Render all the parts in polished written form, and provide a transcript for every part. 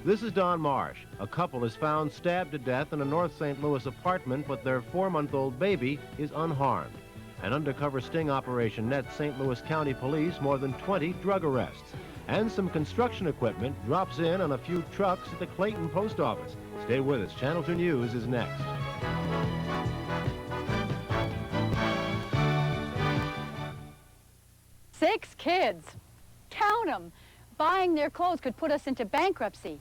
This is Don Marsh. A couple is found stabbed to death in a North St. Louis apartment, but their 4-month-old baby is unharmed. An undercover sting operation nets St. Louis County Police more than 20 drug arrests. And some construction equipment drops in on a few trucks at the Clayton Post Office. Stay with us. Channel 2 News is next. Six kids. Count them. Buying their clothes could put us into bankruptcy.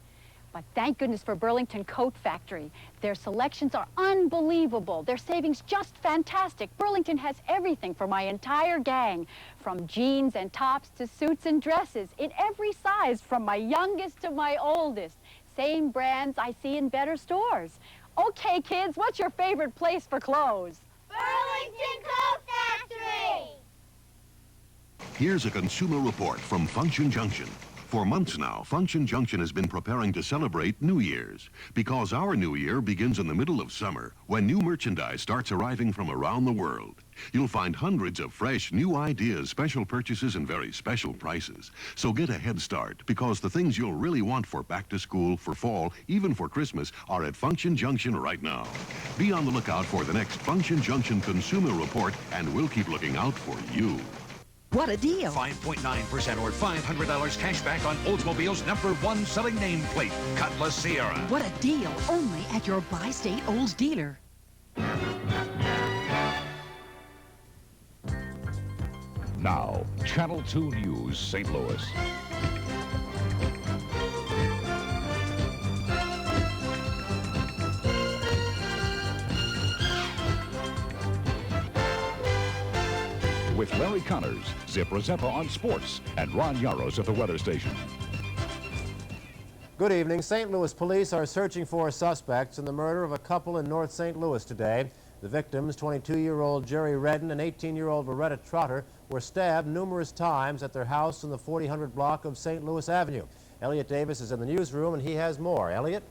But thank goodness for Burlington Coat Factory. Their selections are unbelievable. Their savings just fantastic. Burlington has everything for my entire gang, from jeans and tops to suits and dresses, in every size, from my youngest to my oldest. Same brands I see in better stores. Okay, kids, what's your favorite place for clothes? Burlington Coat Factory! Here's a consumer report from Function Junction. For months now, Function Junction has been preparing to celebrate New Year's, because our New Year begins in the middle of summer, when new merchandise starts arriving from around the world. You'll find hundreds of fresh, new ideas, special purchases, and very special prices. So get a head start, because the things you'll really want for back to school, for fall, even for Christmas, are at Function Junction right now. Be on the lookout for the next Function Junction Consumer Report, and we'll keep looking out for you. What a deal. 5.9% or $500 cash back on Oldsmobile's #1 selling nameplate, Cutlass Sierra. What a deal. Only at your Bi-State Olds dealer. Now, Channel 2 News, St. Louis. With Larry Connors, Zip Rozeppa on sports, and Ron Yaros at the weather station. Good evening. St. Louis police are searching for suspects in the murder of a couple in North St. Louis today. The victims, 22-year-old Jerry Redden and 18-year-old Loretta Trotter, were stabbed numerous times at their house in the 4000 block of St. Louis Avenue. Elliot Davis is in the newsroom, and he has more. Elliot?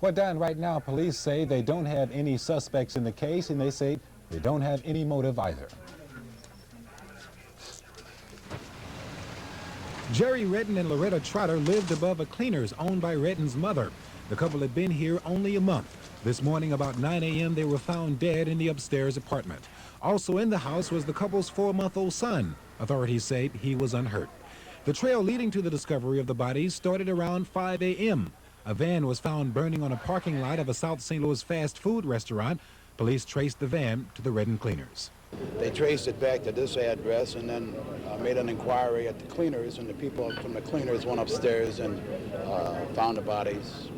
Well, Don, right now, police say they don't have any suspects in the case, and they say they don't have any motive either. Jerry Redden and Loretta Trotter lived above a cleaners owned by Redden's mother. The couple had been here only a month. This morning about 9 a.m. they were found dead in the upstairs apartment. Also in the house was the couple's 4-month-old son. Authorities say he was unhurt. The trail leading to the discovery of the bodies started around 5 a.m. A van was found burning on a parking lot of a South St. Louis fast food restaurant. Police traced the van to the Redden cleaners. They traced it back to this address and then made an inquiry at the cleaners, and the people from the cleaners went upstairs and found the bodies.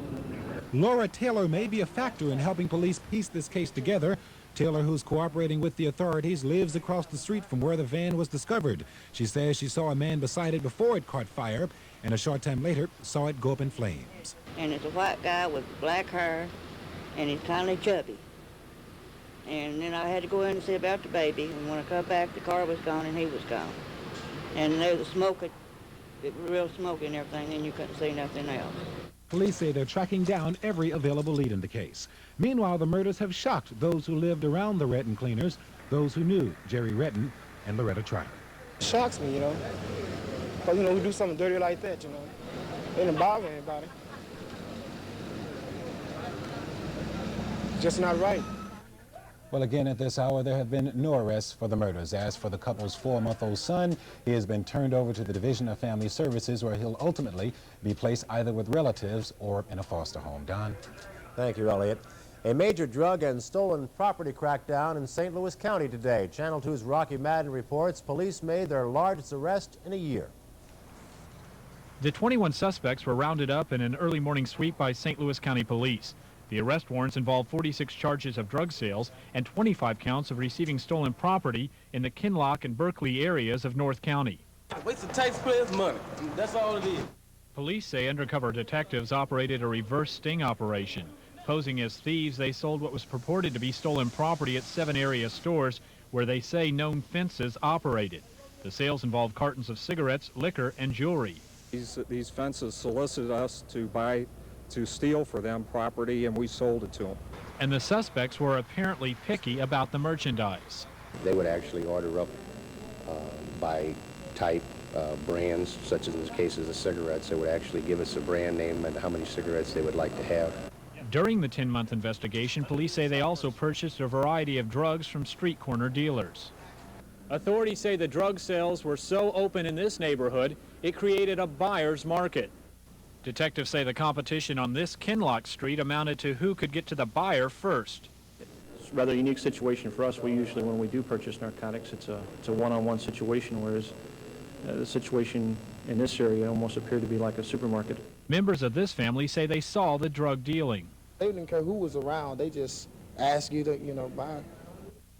Laura Taylor may be a factor in helping police piece this case together. Taylor, who's cooperating with the authorities, lives across the street from where the van was discovered. She says she saw a man beside it before it caught fire, and a short time later saw it go up in flames. And it's a white guy with black hair, and he's kind of chubby. And then I had to go in and see about the baby, and when I come back, the car was gone and he was gone. And there was smoke, it was real smoky and everything, and you couldn't see nothing else. Police say they're tracking down every available lead in the case. Meanwhile, the murders have shocked those who lived around the Redden cleaners, those who knew Jerry Redden and Loretta Trotter. It shocks me, you know, because, you know, we do something dirty like that, you know. It didn't bother anybody. It's just not right. Well, again, at this hour, there have been no arrests for the murders. As for the couple's 4-month-old son, he has been turned over to the Division of Family Services, where he'll ultimately be placed either with relatives or in a foster home. Don? Thank you, Elliot. A major drug and stolen property crackdown in St. Louis County today. Channel 2's Rocky Madden reports police made their largest arrest in a year. The 21 suspects were rounded up in an early morning sweep by St. Louis County Police. The arrest warrants involved 46 charges of drug sales and 25 counts of receiving stolen property in the Kinloch and Berkeley areas of North County. Waste of taxpayers' money. That's all it is. Police say undercover detectives operated a reverse sting operation. Posing as thieves, they sold what was purported to be stolen property at 7 area stores where they say known fences operated. The sales involved cartons of cigarettes, liquor, and jewelry. These fences solicited us to steal for them property, and we sold it to them. And the suspects were apparently picky about the merchandise. They would actually order up by type brands, such as in the case of the cigarettes. They would actually give us a brand name and how many cigarettes they would like to have. During the 10-month investigation, police say they also purchased a variety of drugs from street corner dealers. Authorities say the drug sales were so open in this neighborhood, it created a buyer's market. Detectives say the competition on this Kinlock Street amounted to who could get to the buyer first. It's a rather unique situation for us. We usually, when we do purchase narcotics, it's a one-on-one situation, whereas the situation in this area almost appeared to be like a supermarket. Members of this family say they saw the drug dealing. They didn't care who was around. They just asked you to, buy.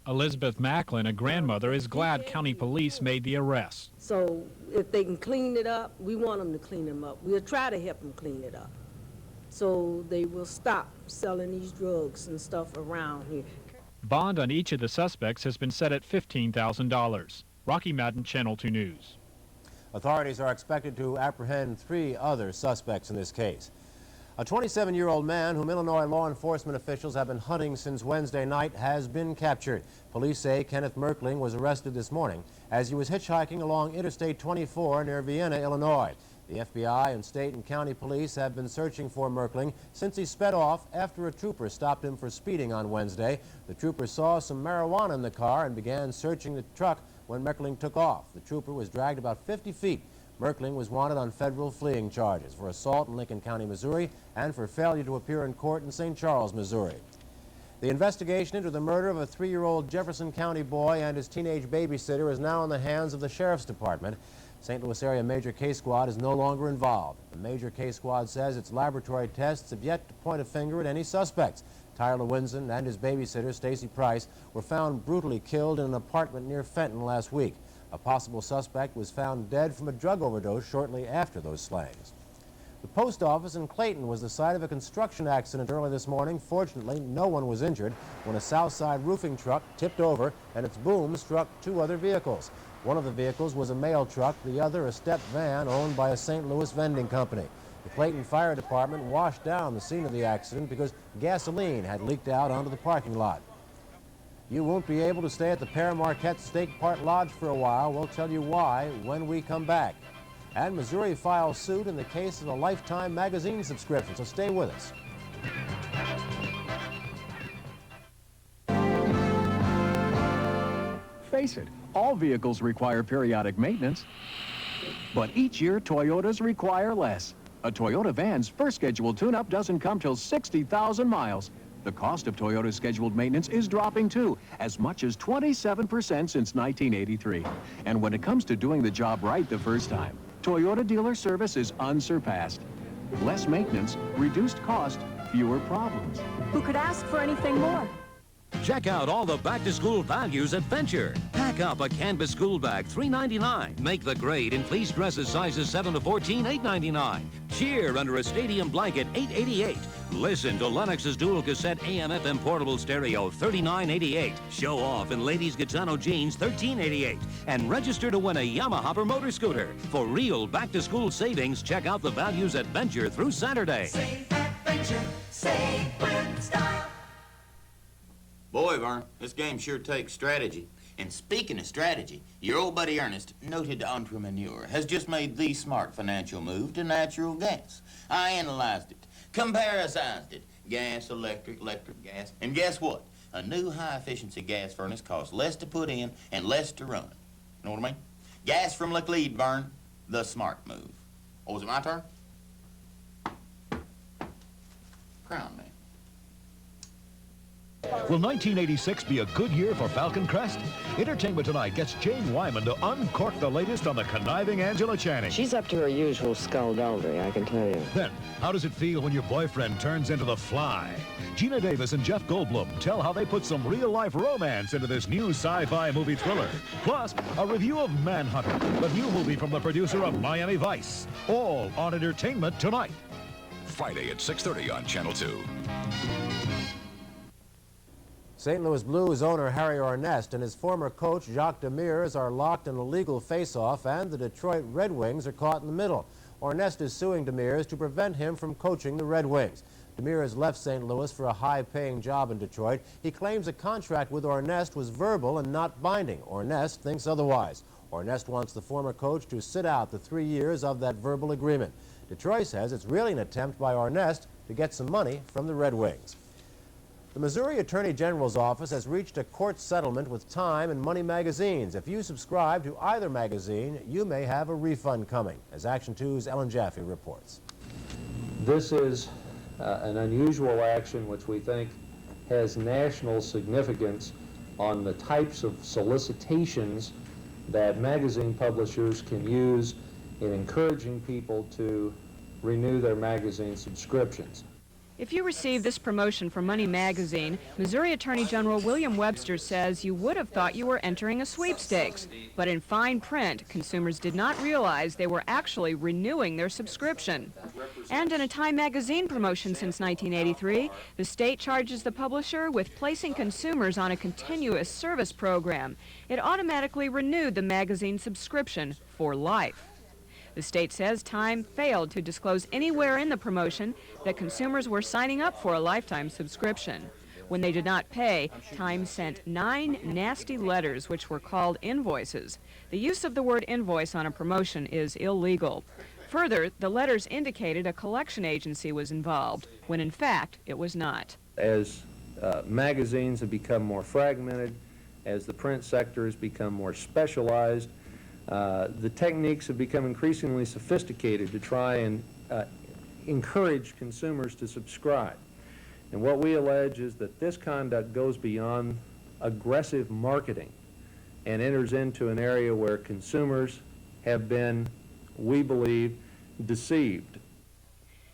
Elizabeth Macklin, a grandmother, is glad county police made the arrest. So if they can clean it up, we want them to clean them up. We'll try to help them clean it up, so they will stop selling these drugs and stuff around here. Bond on each of the suspects has been set at $15,000. Rocky Madden, Channel 2 News. Authorities are expected to apprehend 3 other suspects in this case. A 27-year-old man whom Illinois law enforcement officials have been hunting since Wednesday night has been captured. Police say Kenneth Merkling was arrested this morning as he was hitchhiking along Interstate 24 near Vienna, Illinois. The FBI and state and county police have been searching for Merkling since he sped off after a trooper stopped him for speeding on Wednesday. The trooper saw some marijuana in the car and began searching the truck when Merkling took off. The trooper was dragged about 50 feet. Merkling was wanted on federal fleeing charges for assault in Lincoln County, Missouri, and for failure to appear in court in St. Charles, Missouri. The investigation into the murder of a 3-year-old Jefferson County boy and his teenage babysitter is now in the hands of the Sheriff's Department. St. Louis area Major K Squad is no longer involved. The Major K Squad says its laboratory tests have yet to point a finger at any suspects. Tyler Winson and his babysitter, Stacy Price, were found brutally killed in an apartment near Fenton last week. A possible suspect was found dead from a drug overdose shortly after those slayings. The post office in Clayton was the site of a construction accident early this morning. Fortunately, no one was injured when a Southside roofing truck tipped over and its boom struck 2 other vehicles. One of the vehicles was a mail truck, the other a step van owned by a St. Louis vending company. The Clayton Fire Department washed down the scene of the accident because gasoline had leaked out onto the parking lot. You won't be able to stay at the Pere Marquette Stake Park Lodge for a while. We'll tell you why when we come back. And Missouri files suit in the case of a lifetime magazine subscription, so stay with us. Face it, all vehicles require periodic maintenance, but each year Toyotas require less. A Toyota van's first scheduled tune-up doesn't come till 60,000 miles. The cost of Toyota's scheduled maintenance is dropping too, as much as 27% since 1983. And when it comes to doing the job right the first time, Toyota dealer service is unsurpassed. Less maintenance, reduced cost, fewer problems. Who could ask for anything more? Check out all the back-to-school values at Venture. Pack up a canvas school bag, $3.99. Make the grade in fleece dresses sizes 7 to 14, $8.99. Cheer under a stadium blanket, $8.88. Listen to Lennox's dual cassette AM/FM portable stereo, $39.88. Show off in ladies' Gaetano jeans, $13.88. And register to win a Yamaha motor scooter. For real back-to-school savings, check out the values at Venture through Saturday. Save at Venture. Save with style. Boy, Vern, this game sure takes strategy. And speaking of strategy, your old buddy Ernest, noted entrepreneur, has just made the smart financial move to natural gas. I analyzed it, comparisized it. Gas, electric, gas. And guess what? A new high-efficiency gas furnace costs less to put in and less to run. Know what I mean? Gas from Laclede, Vern. The smart move. Oh, is it my turn? Crown man. Will 1986 be a good year for Falcon Crest? Entertainment Tonight gets Jane Wyman to uncork the latest on the conniving Angela Channing. She's up to her usual skullduggery, I can tell you. Then, how does it feel when your boyfriend turns into the Fly? Gina Davis and Jeff Goldblum tell how they put some real-life romance into this new sci-fi movie thriller. Plus, a review of Manhunter, the new movie from the producer of Miami Vice. All on Entertainment Tonight. Friday at 6:30 on Channel 2. St. Louis Blues owner Harry Ornest and his former coach Jacques Demers are locked in a legal face-off, and the Detroit Red Wings are caught in the middle. Ornest is suing Demers to prevent him from coaching the Red Wings. Demers left St. Louis for a high-paying job in Detroit. He claims a contract with Ornest was verbal and not binding. Ornest thinks otherwise. Ornest wants the former coach to sit out the 3 years of that verbal agreement. Detroit says it's really an attempt by Ornest to get some money from the Red Wings. The Missouri Attorney General's office has reached a court settlement with Time and Money magazines. If you subscribe to either magazine, you may have a refund coming, as Action 2's Ellen Jaffe reports. This is an unusual action which we think has national significance on the types of solicitations that magazine publishers can use in encouraging people to renew their magazine subscriptions. If you receive this promotion from Money Magazine, Missouri Attorney General William Webster says you would have thought you were entering a sweepstakes. But in fine print, consumers did not realize they were actually renewing their subscription. And in a Time Magazine promotion since 1983, the state charges the publisher with placing consumers on a continuous service program. It automatically renewed the magazine subscription for life. The state says Time failed to disclose anywhere in the promotion that consumers were signing up for a lifetime subscription. When they did not pay, Time sent 9 nasty letters which were called invoices. The use of the word invoice on a promotion is illegal. Further, the letters indicated a collection agency was involved, when in fact it was not. As magazines have become more fragmented, as the print sector has become more specialized, the techniques have become increasingly sophisticated to try and encourage consumers to subscribe. And what we allege is that this conduct goes beyond aggressive marketing and enters into an area where consumers have been, we believe, deceived.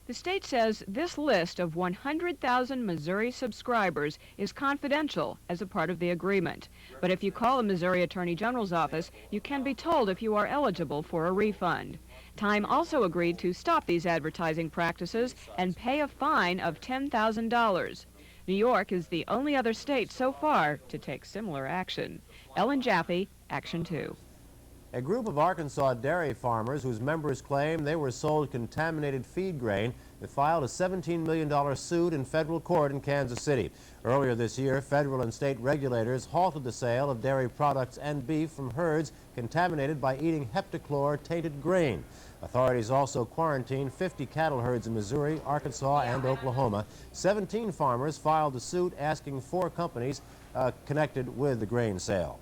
The state says this list of 100,000 Missouri subscribers is confidential as a part of the agreement. But if you call the Missouri Attorney General's office, you can be told if you are eligible for a refund. Time also agreed to stop these advertising practices and pay a fine of $10,000. New York is the only other state so far to take similar action. Ellen Jaffe, Action 2. A group of Arkansas dairy farmers whose members claim they were sold contaminated feed grain have filed a $17 million suit in federal court in Kansas City. Earlier this year, federal and state regulators halted the sale of dairy products and beef from herds contaminated by eating heptachlor-tainted grain. Authorities also quarantined 50 cattle herds in Missouri, Arkansas, and Oklahoma. 17 farmers filed a suit asking 4 companies connected with the grain sale.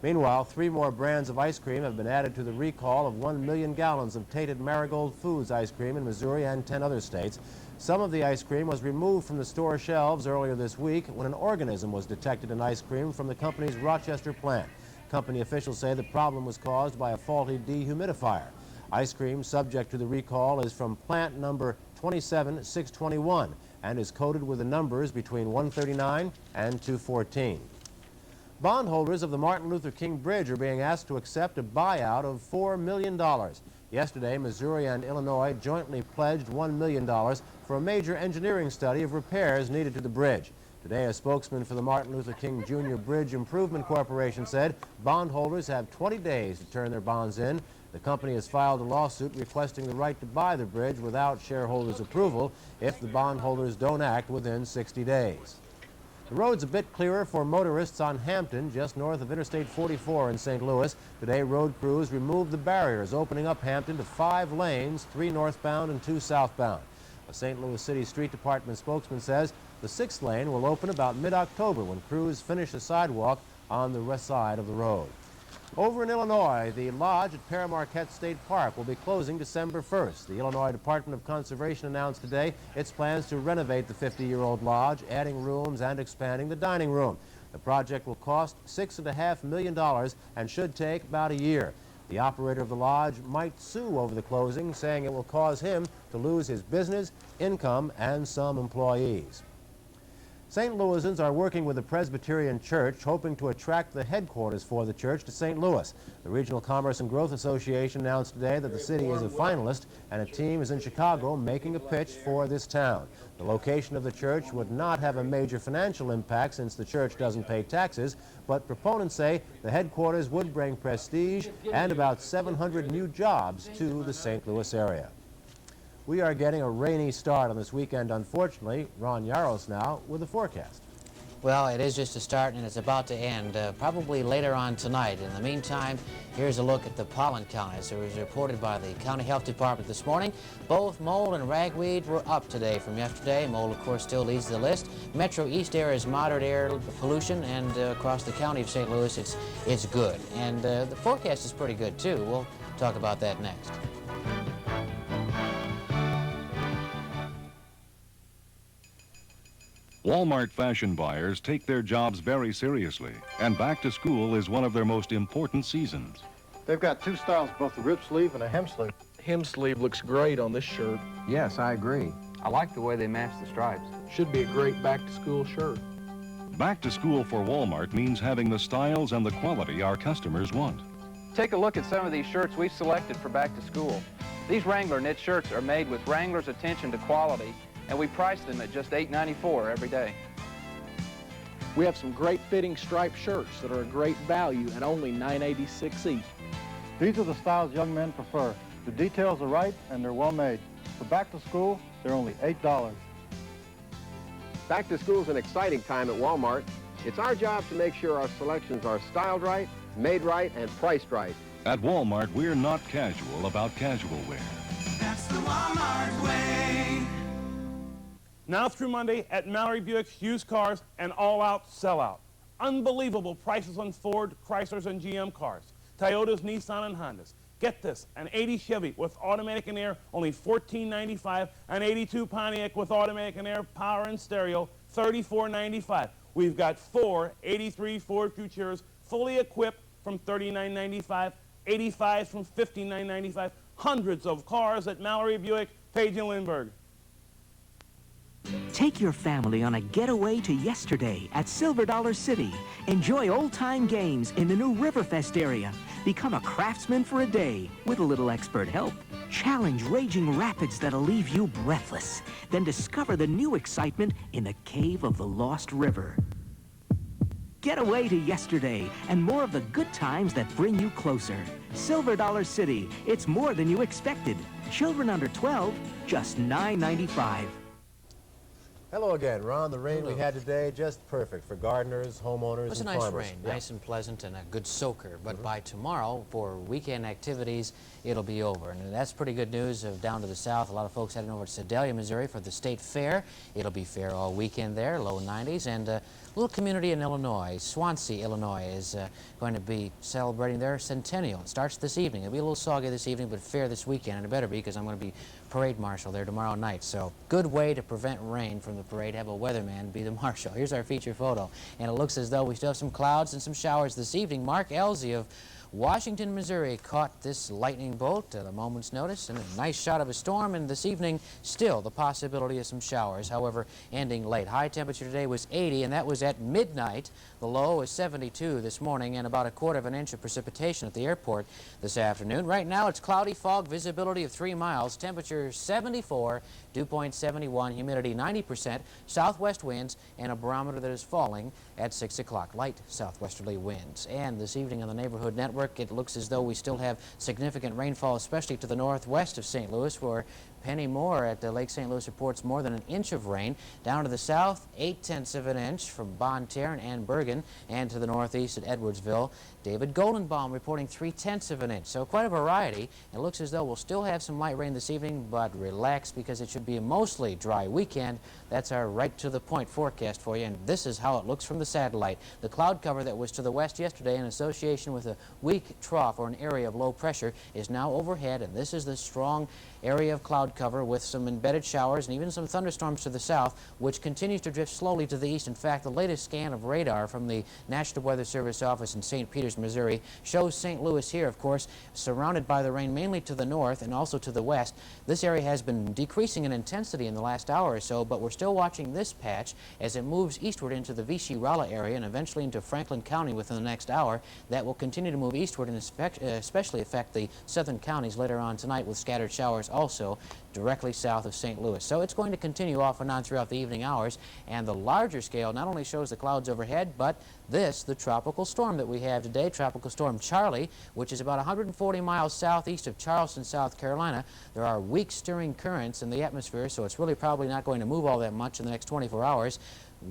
Meanwhile, 3 more brands of ice cream have been added to the recall of 1 million gallons of tainted Marigold Foods ice cream in Missouri and 10 other states. Some of the ice cream was removed from the store shelves earlier this week when an organism was detected in ice cream from the company's Rochester plant. Company officials say the problem was caused by a faulty dehumidifier. Ice cream subject to the recall is from plant number 27621 and is coded with the numbers between 139 and 214. Bondholders of the Martin Luther King Bridge are being asked to accept a buyout of $4 million. Yesterday, Missouri and Illinois jointly pledged $1 million for a major engineering study of repairs needed to the bridge. Today, a spokesman for the Martin Luther King Jr. Bridge Improvement Corporation said bondholders have 20 days to turn their bonds in. The company has filed a lawsuit requesting the right to buy the bridge without shareholders' approval if the bondholders don't act within 60 days. The road's a bit clearer for motorists on Hampton, just north of Interstate 44 in St. Louis. Today, road crews removed the barriers, opening up Hampton to 5 lanes, 3 northbound and 2 southbound. A St. Louis City Street Department spokesman says the 6th lane will open about mid-October when crews finish the sidewalk on the west side of the road. Over in Illinois, the lodge at Paramarquette State Park will be closing December 1st. The Illinois Department of Conservation announced today its plans to renovate the 50-year-old lodge, adding rooms and expanding the dining room. The project will cost $6.5 million and should take about a year. The operator of the lodge might sue over the closing, saying it will cause him to lose his business, income, and some employees. St. Louisans are working with the Presbyterian Church, hoping to attract the headquarters for the church to St. Louis. The Regional Commerce and Growth Association announced today that the city is a finalist and a team is in Chicago making a pitch for this town. The location of the church would not have a major financial impact since the church doesn't pay taxes, but proponents say the headquarters would bring prestige and about 700 new jobs to the St. Louis area. We are getting a rainy start on this weekend, unfortunately. Ron Yaros now with the forecast. Well, it is just a start and it's about to end, probably later on tonight. In the meantime, here's a look at the pollen count. As it was reported by the County Health Department this morning, both mold and ragweed were up today from yesterday. Mold, of course, still leads the list. Metro East area is moderate air pollution, and across the county of St. Louis, it's good. And the forecast is pretty good, too. We'll talk about that next. Walmart fashion buyers take their jobs very seriously, and back to school is one of their most important seasons. They've got two styles, both a rip sleeve and a hem sleeve. Hem sleeve looks great on this shirt. Yes, I agree. I like the way they match the stripes. Should be a great back-to-school shirt. Back to school for Walmart means having the styles and the quality our customers want. Take a look at some of these shirts we've selected for back to school. These Wrangler knit shirts are made with Wrangler's attention to quality, and we price them at just $8.94 every day. We have some great fitting striped shirts that are a great value at only $9.86 each. These are the styles young men prefer. The details are right and they're well made. For back to school, they're only $8. Back to school is an exciting time at Walmart. It's our job to make sure our selections are styled right, made right, and priced right. At Walmart, we're not casual about casual wear. That's the Walmart way. Now through Monday at Mallory Buick's used cars, an all-out sellout. Unbelievable prices on Ford, Chryslers, and GM cars. Toyotas, Nissan, and Hondas. Get this, an 80 Chevy with automatic and air, only $14.95. An 82 Pontiac with automatic and air, power and stereo, $34.95. We've got four 83 Ford Futuras fully equipped from $39.95, 85s from $59.95. Hundreds of cars at Mallory Buick, Page and Lindbergh. Take your family on a getaway to yesterday at Silver Dollar City. Enjoy old-time games in the new Riverfest area. Become a craftsman for a day with a little expert help. Challenge raging rapids that'll leave you breathless. Then discover the new excitement in the Cave of the Lost River. Get away to yesterday and more of the good times that bring you closer. Silver Dollar City. It's more than you expected. Children under 12, just $9.95. Hello again, Ron. The rain we had today, just perfect for gardeners, homeowners, It was a and nice farmers. rain, nice and pleasant and a good soaker. But by tomorrow, for weekend activities, it'll be over. And that's pretty good news down to the south. A lot of folks heading over to Sedalia, Missouri for the state fair. It'll be fair all weekend there, low 90s. And a little community in Illinois, Swansea, Illinois, is going to be celebrating their centennial. It starts this evening. It'll be a little soggy this evening, but fair this weekend. And it better be because I'm going to be parade marshal there tomorrow night. So good way to prevent rain from the parade, have a weatherman be the marshal. Here's our feature photo. And it looks as though we still have some clouds and some showers this evening. Mark Elsie of Washington, Missouri caught this lightning bolt at a moment's notice, and a nice shot of a storm, and this evening still the possibility of some showers, however, ending late. High temperature today was 80, and that was at midnight. The low was 72 this morning, and about a quarter of an inch of precipitation at the airport this afternoon. Right now it's cloudy, fog, visibility of 3 miles, temperature 74, dew point 71, humidity 90%, southwest winds, and a barometer that is falling at 6 o'clock. Light southwesterly winds. And this evening on the Neighborhood Network, it looks as though we still have significant rainfall, especially to the northwest of St. Louis, where Penny Moore at Lake St. Louis reports more than an inch of rain. Down to the south, 0.8 of an inch from Bonne Terre and Bergen, and to the northeast at Edwardsville. David Goldenbaum reporting 0.3 of an inch. So quite a variety. It looks as though we'll still have some light rain this evening, but relax because it should be a mostly dry weekend. That's our right to the point forecast for you, and this is how it looks from the satellite. The cloud cover that was to the west yesterday in association with a weak trough or an area of low pressure is now overhead, and this is the strong area of cloud cover with some embedded showers and even some thunderstorms to the south, which continues to drift slowly to the east. In fact, the latest scan of radar from the National Weather Service office in St. Peters, Missouri, shows St. Louis here, of course, surrounded by the rain mainly to the north and also to the west. This area has been decreasing in intensity in the last hour or so, but we're still watching this patch as it moves eastward into the Vichy-Raleigh area and eventually into Franklin County within the next hour. That will continue to move eastward and especially affect the southern counties later on tonight with scattered showers also directly south of St. Louis. So it's going to continue off and on throughout the evening hours, and the larger scale not only shows the clouds overhead, but this, the tropical storm that we have today, Tropical Storm Charlie, which is about 140 miles southeast of Charleston, South Carolina. There are weak stirring currents in the atmosphere, so it's really probably not going to move all that much in the next 24 hours.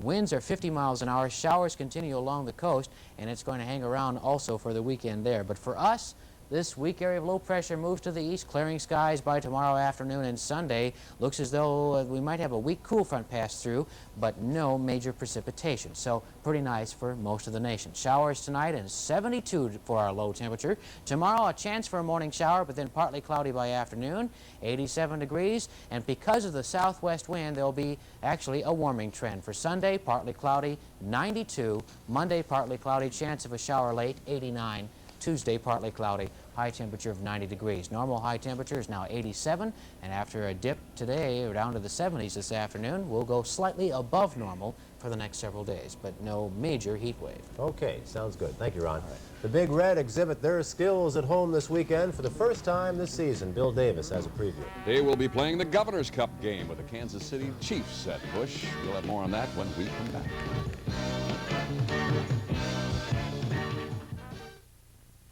Winds are 50 miles an hour. Showers continue along the coast, and it's going to hang around also for the weekend there. But for us, this weak area of low pressure moves to the east, clearing skies by tomorrow afternoon and Sunday. Looks as though we might have a weak cool front pass through, but no major precipitation. So pretty nice for most of the nation. Showers tonight and 72 for our low temperature. Tomorrow a chance for a morning shower, but then partly cloudy by afternoon, 87 degrees. And because of the southwest wind, there'll be actually a warming trend. For Sunday, partly cloudy, 92. Monday, partly cloudy, chance of a shower late, 89. Tuesday, partly cloudy, high temperature of 90 degrees. Normal high temperature is now 87, and after a dip today down to the 70s this afternoon, we'll go slightly above normal for the next several days, but no major heat wave. Okay, sounds good. Thank you, Ron. The Big Red exhibit their skills at home this weekend for the first time this season. Bill Davis has a preview. They will be playing the Governor's Cup game with the Kansas City Chiefs at Busch. We'll have more on that when we come back.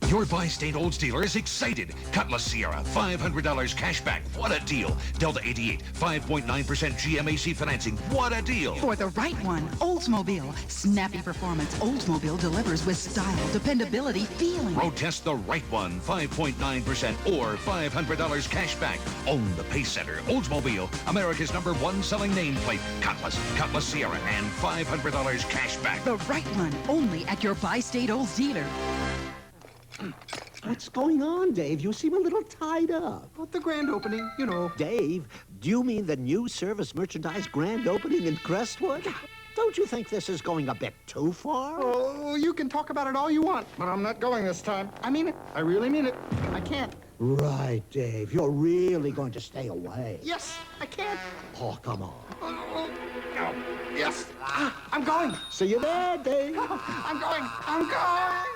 Your Bi-State Olds dealer is excited. Cutlass Sierra, $500 cash back. What a deal. Delta 88, 5.9% GMAC financing. What a deal. For the right one, Oldsmobile. Snappy performance. Oldsmobile delivers with style, dependability, feeling. Road test the right one, 5.9% or $500 cash back. Own the Pace Center. Oldsmobile, America's #1 selling nameplate. Cutlass Sierra, and $500 cash back. The right one, only at your Bi-State Olds dealer. What's going on, Dave? You seem a little tied up. What, the grand opening, you know. Dave, do you mean the new service merchandise grand opening in Crestwood? Don't you think this is going a bit too far? Oh, you can talk about it all you want, but I'm not going this time. I mean it. I really mean it. I can't. Right, Dave. You're really going to stay away. Yes, I can't. Oh, come on. Oh, yes. I'm going. See you there, Dave. I'm going. I'm going.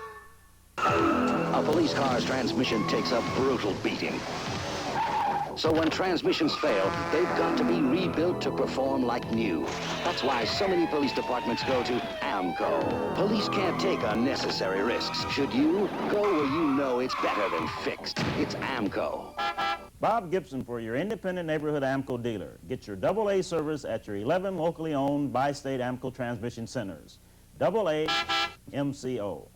A police car's transmission takes a brutal beating. So when transmissions fail, they've got to be rebuilt to perform like new. That's why so many police departments go to AMCO. Police can't take unnecessary risks. Should you? Go where you know it's better than fixed. It's AMCO. Bob Gibson for your independent neighborhood AMCO dealer. Get your AA service at your 11 locally owned Bi-State AMCO transmission centers. AA MCO.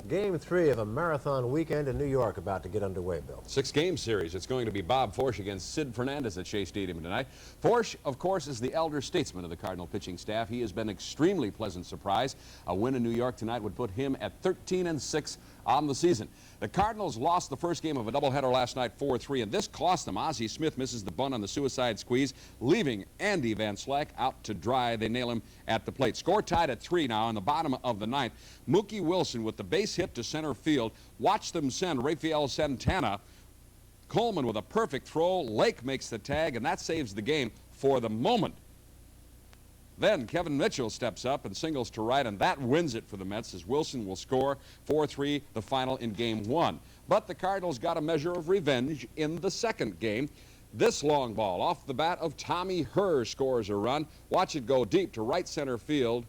Game 3 of a marathon weekend in New York about to get underway, Bill. 6-game series. It's going to be Bob Forsch against Sid Fernandez at Shea Stadium tonight. Forsch, of course, is the elder statesman of the Cardinal pitching staff. He has been an extremely pleasant surprise. A win in New York tonight would put him at 13-6 on the season. The Cardinals lost the first game of a doubleheader last night 4-3, and this cost them. Ozzie Smith misses the bunt on the suicide squeeze, leaving Andy Van Slyke out to dry. They nail him at the plate. Score tied at 3 now in the bottom of the ninth. Mookie Wilson with the base hit to center field. Watch them send Rafael Santana. Coleman with a perfect throw. Lake makes the tag, and that saves the game for the moment. Then Kevin Mitchell steps up and singles to right, and that wins it for the Mets as Wilson will score 4-3, the final in Game 1. But the Cardinals got a measure of revenge in the second game. This long ball off the bat of Tommy Herr scores a run. Watch it go deep to right center field.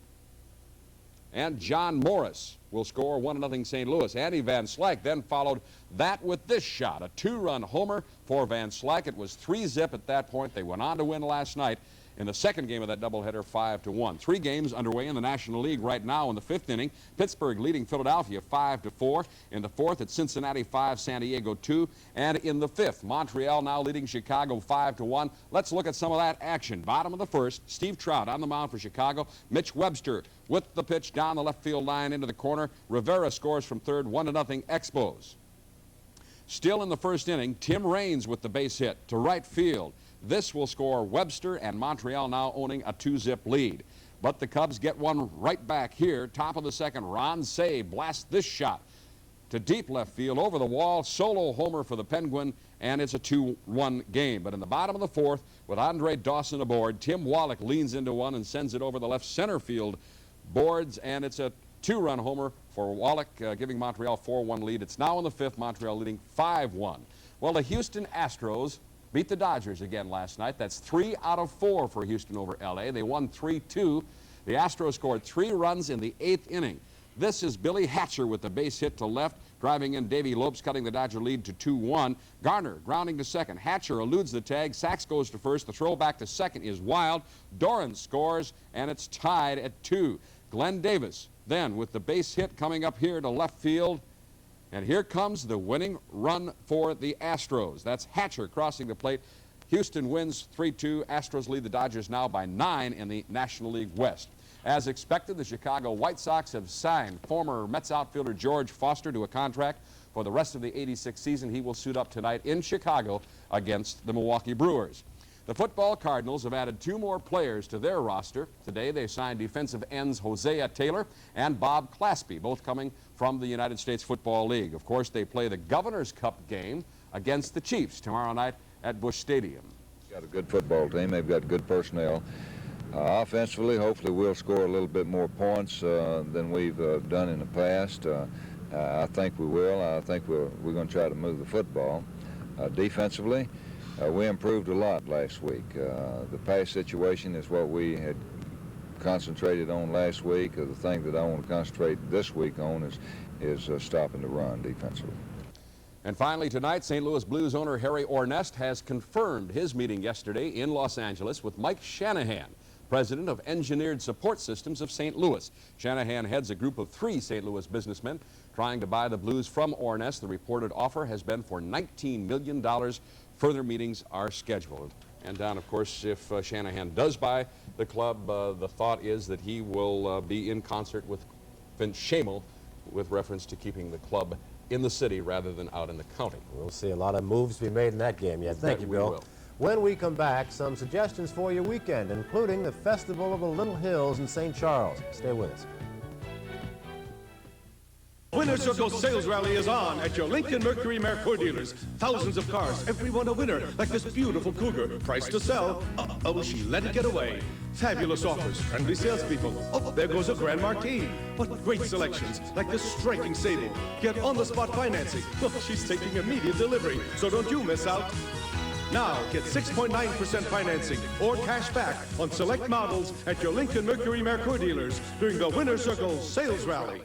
And John Morris will score 1-0 St. Louis. Andy Van Slyke then followed that with this shot, a 2-run homer for Van Slyke. It was 3-zip at that point. They went on to win last night in the second game of that doubleheader, 5-1. 3 games underway in the National League right now in the 5th inning. Pittsburgh leading Philadelphia 5-4. In the 4th, it's Cincinnati 5, San Diego 2. And in the 5th, Montreal now leading Chicago 5-1. Let's look at some of that action. Bottom of the 1st, Steve Trout on the mound for Chicago. Mitch Webster with the pitch down the left field line into the corner. Rivera scores from third, 1-0 Expos. Still in the first inning, Tim Raines with the base hit to right field. This will score Webster, and Montreal now owning a 2-zip lead. But the Cubs get one right back here. Top of the second, Ron Say blasts this shot to deep left field over the wall. Solo homer for the Penguin, and it's a 2-1 game. But in the bottom of the fourth, with Andre Dawson aboard, Tim Wallach leans into one and sends it over the left center field boards, and it's a 2-run homer for Wallach, giving Montreal 4-1 lead. It's now in the fifth, Montreal leading 5-1. Well, the Houston Astros beat the Dodgers again last night. That's 3 out of 4 for Houston over L.A. They won 3-2. The Astros scored 3 runs in the 8th inning. This is Billy Hatcher with the base hit to left, driving in Davey Lopes, cutting the Dodger lead to 2-1. Garner grounding to second. Hatcher eludes the tag. Sachs goes to first. The throw back to second is wild. Doran scores, and it's tied at 2. Glenn Davis then with the base hit coming up here to left field. And here comes the winning run for the Astros. That's Hatcher crossing the plate. Houston wins 3-2. Astros lead the Dodgers now by 9 in the National League West. As expected, the Chicago White Sox have signed former Mets outfielder George Foster to a contract for the rest of the '86 season. He will suit up tonight in Chicago against the Milwaukee Brewers. The football Cardinals have added 2 more players to their roster. Today they signed defensive ends Hosea Taylor and Bob Claspy, both coming from the United States Football League. Of course, they play the Governor's Cup game against the Chiefs tomorrow night at Busch Stadium. Got a good football team. They've got good personnel. Offensively, hopefully we'll score a little bit more points than we've done in the past. I think we will. I think we're going to try to move the football. Defensively, we improved a lot last week. The pass situation is what we had concentrated on last week. The thing that I want to concentrate this week on is stopping the run defensively. And finally tonight, St. Louis Blues owner Harry Ornest has confirmed his meeting yesterday in Los Angeles with Mike Shanahan, president of Engineered Support Systems of St. Louis. Shanahan heads a group of 3 St. Louis businessmen trying to buy the Blues from Ornest. The reported offer has been for $19 million. Further meetings are scheduled. And Don, of course, if Shanahan does buy the club, the thought is that he will be in concert with Vince Shamel with reference to keeping the club in the city rather than out in the county. We'll see a lot of moves to be made in that game yet. Thank you, Bill. When we come back, some suggestions for your weekend, including the Festival of the Little Hills in St. Charles. Stay with us. Winner Circle Sales Rally is on at your Lincoln Mercury Mercure dealers. Thousands of cars, everyone a winner, like this beautiful Cougar. Price to sell. Oh, she let it get away. Fabulous offers, friendly salespeople. Oh, there goes a Grand Marquis. What great selections, like this striking Sable. Get on-the-spot financing. Look, she's taking immediate delivery, so don't you miss out. Now, get 6.9% financing or cash back on select models at your Lincoln Mercury Mercure dealers during the Winner Circle Sales Rally.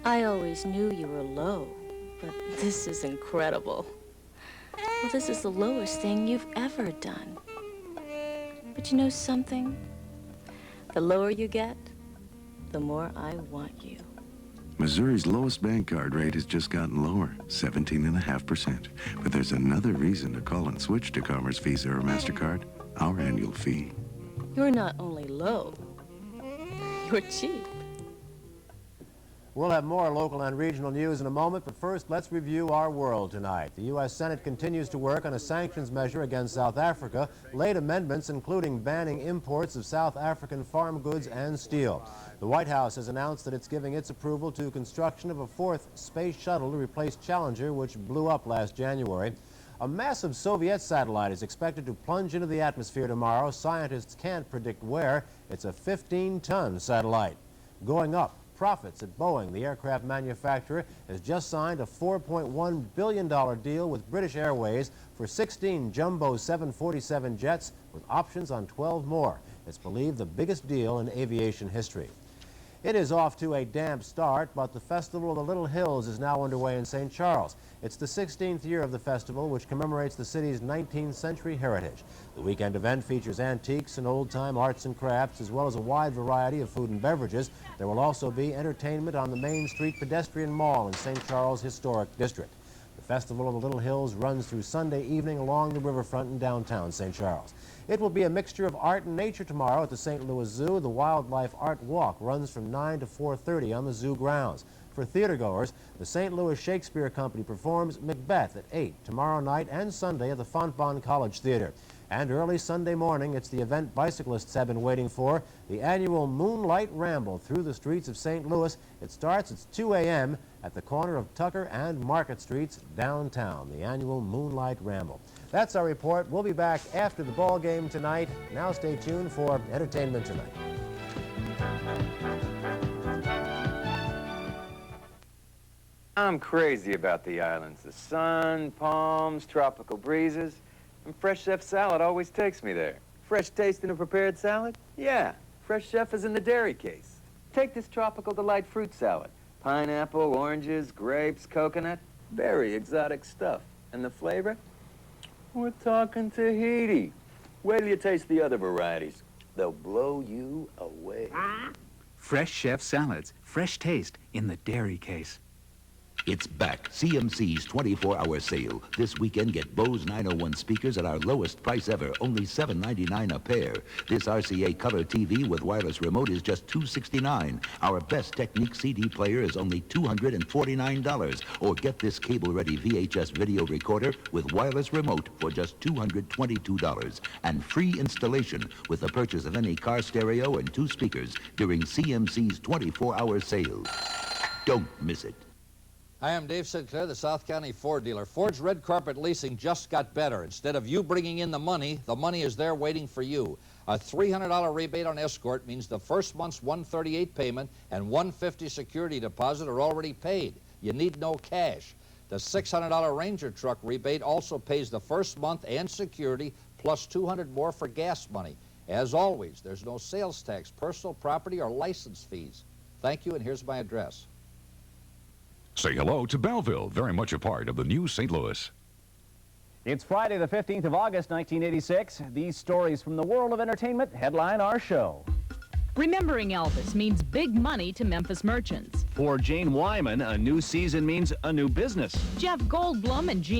I always knew you were low, but this is incredible. Well, this is the lowest thing you've ever done. But you know something? The lower you get, the more I want you. Missouri's lowest bank card rate has just gotten lower, 17.5%. But there's another reason to call and switch to Commerce Visa or MasterCard, our annual fee. You're not only low, you're cheap. We'll have more local and regional news in a moment, but first, let's review our world tonight. The U.S. Senate continues to work on a sanctions measure against South Africa, late amendments including banning imports of South African farm goods and steel. The White House has announced that it's giving its approval to construction of a 4th space shuttle to replace Challenger, which blew up last January. A massive Soviet satellite is expected to plunge into the atmosphere tomorrow. Scientists can't predict where. It's a 15-ton satellite. Going up, profits at Boeing. The aircraft manufacturer has just signed a $4.1 billion deal with British Airways for 16 jumbo 747 jets with options on 12 more. It's believed the biggest deal in aviation history. It is off to a damp start, but the Festival of the Little Hills is now underway in St. Charles. It's the 16th year of the festival, which commemorates the city's 19th century heritage. The weekend event features antiques and old-time arts and crafts, as well as a wide variety of food and beverages. There will also be entertainment on the Main Street Pedestrian Mall in St. Charles Historic District. The Festival of the Little Hills runs through Sunday evening along the riverfront in downtown St. Charles. It will be a mixture of art and nature tomorrow at the St. Louis Zoo. The Wildlife Art Walk runs from 9 to 4:30 on the zoo grounds. For theatergoers, the St. Louis Shakespeare Company performs Macbeth at 8 tomorrow night and Sunday at the Fontbonne College Theater. And early Sunday morning, it's the event bicyclists have been waiting for, the annual Moonlight Ramble through the streets of St. Louis. It starts at 2 a.m. at the corner of Tucker and Market Streets downtown, the annual Moonlight Ramble. That's our report. We'll be back after the ball game tonight. Now stay tuned for Entertainment Tonight. I'm crazy about the islands. The sun, palms, tropical breezes. And Fresh Chef salad always takes me there. Fresh taste in a prepared salad? Yeah, Fresh Chef is in the dairy case. Take this tropical delight fruit salad. Pineapple, oranges, grapes, coconut. Very exotic stuff. And the flavor? We're talking Tahiti. Wait till you taste the other varieties. They'll blow you away. Fresh Chef salads. Fresh taste in the dairy case. It's back. CMC's 24-hour sale. This weekend, get Bose 901 speakers at our lowest price ever, only $7.99 a pair. This RCA color TV with wireless remote is just $269. Our best Technique CD player is only $249. Or get this cable-ready VHS video recorder with wireless remote for just $222. And free installation with the purchase of any car stereo and 2 speakers during CMC's 24-hour sale. Don't miss it. Hi, I'm Dave Sinclair, the South County Ford dealer. Ford's red carpet leasing just got better. Instead of you bringing in the money is there waiting for you. A $300 rebate on Escort means the first month's $138 payment and $150 security deposit are already paid. You need no cash. The $600 Ranger truck rebate also pays the first month and security plus $200 more for gas money. As always, there's no sales tax, personal property, or license fees. Thank you, and here's my address. Say hello to Belleville, very much a part of the new St. Louis. It's Friday, the 15th of August, 1986. These stories from the world of entertainment headline our show. Remembering Elvis means big money to Memphis merchants. For Jane Wyman, a new season means a new business. Jeff Goldblum and Gene